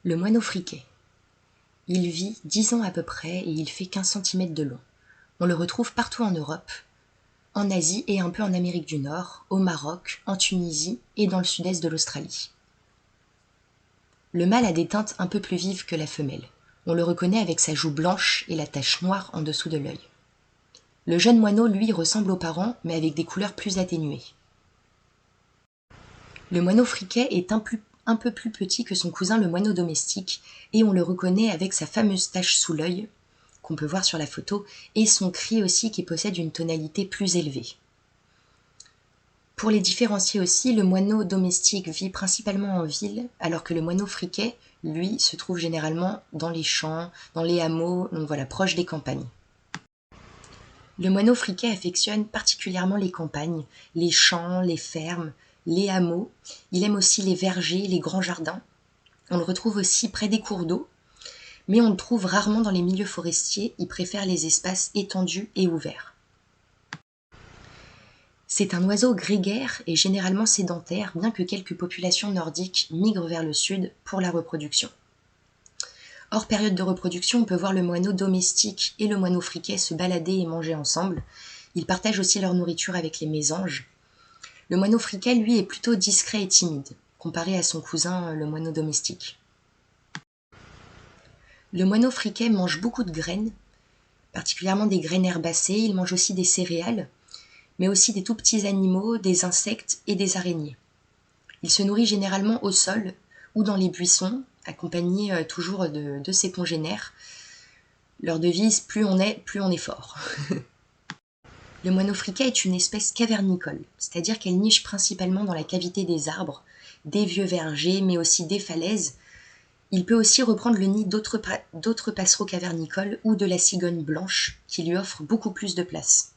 Le moineau friquet. Il vit 10 ans à peu près et il fait 15 cm de long. On le retrouve partout en Europe, en Asie et un peu en Amérique du Nord, au Maroc, en Tunisie et dans le sud-est de l'Australie. Le mâle a des teintes un peu plus vives que la femelle. On le reconnaît avec sa joue blanche et la tache noire en dessous de l'œil. Le jeune moineau, lui, ressemble aux parents, mais avec des couleurs plus atténuées. Le moineau friquet est un peu plus petit que son cousin le moineau domestique, et on le reconnaît avec sa fameuse tache sous l'œil, qu'on peut voir sur la photo, et son cri aussi qui possède une tonalité plus élevée. Pour les différencier aussi, le moineau domestique vit principalement en ville, alors que le moineau friquet, lui, se trouve généralement dans les champs, dans les hameaux, donc voilà, proche des campagnes. Le moineau friquet affectionne particulièrement les campagnes, les champs, les fermes, les hameaux. Il aime aussi les vergers, les grands jardins. On le retrouve aussi près des cours d'eau, mais on le trouve rarement dans les milieux forestiers. Il préfère les espaces étendus et ouverts. C'est un oiseau grégaire et généralement sédentaire, bien que quelques populations nordiques migrent vers le sud pour la reproduction. Hors période de reproduction, on peut voir le moineau domestique et le moineau friquet se balader et manger ensemble. Ils partagent aussi leur nourriture avec les mésanges. Le moineau friquet, lui, est plutôt discret et timide, comparé à son cousin, le moineau domestique. Le moineau friquet mange beaucoup de graines, particulièrement des graines herbacées. Il mange aussi des céréales, mais aussi des tout petits animaux, des insectes et des araignées. Il se nourrit généralement au sol ou dans les buissons, accompagné toujours de ses congénères. Leur devise, plus on est fort. Le moineau friquet est une espèce cavernicole, c'est-à-dire qu'elle niche principalement dans la cavité des arbres, des vieux vergers, mais aussi des falaises. Il peut aussi reprendre le nid d'autres passereaux cavernicoles ou de la cigogne blanche, qui lui offre beaucoup plus de place.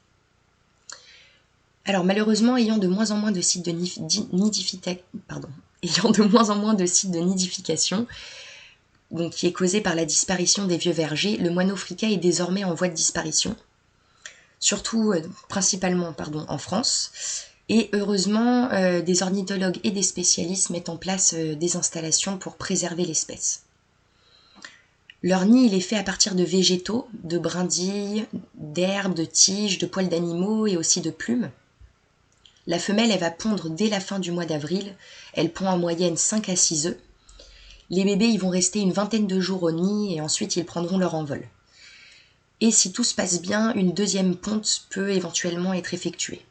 Alors malheureusement, ayant de moins en moins de sites de nidification, donc qui est causée par la disparition des vieux vergers, le moineau friquet est désormais en voie de disparition, principalement en France. Et heureusement, des ornithologues et des spécialistes mettent en place des installations pour préserver l'espèce. Leur nid, il est fait à partir de végétaux, de brindilles, d'herbes, de tiges, de poils d'animaux et aussi de plumes. La femelle, elle va pondre dès la fin du mois d'avril. Elle pond en moyenne 5 à 6 œufs. Les bébés, ils vont rester une vingtaine de jours au nid et ensuite ils prendront leur envol. Et si tout se passe bien, une deuxième ponte peut éventuellement être effectuée.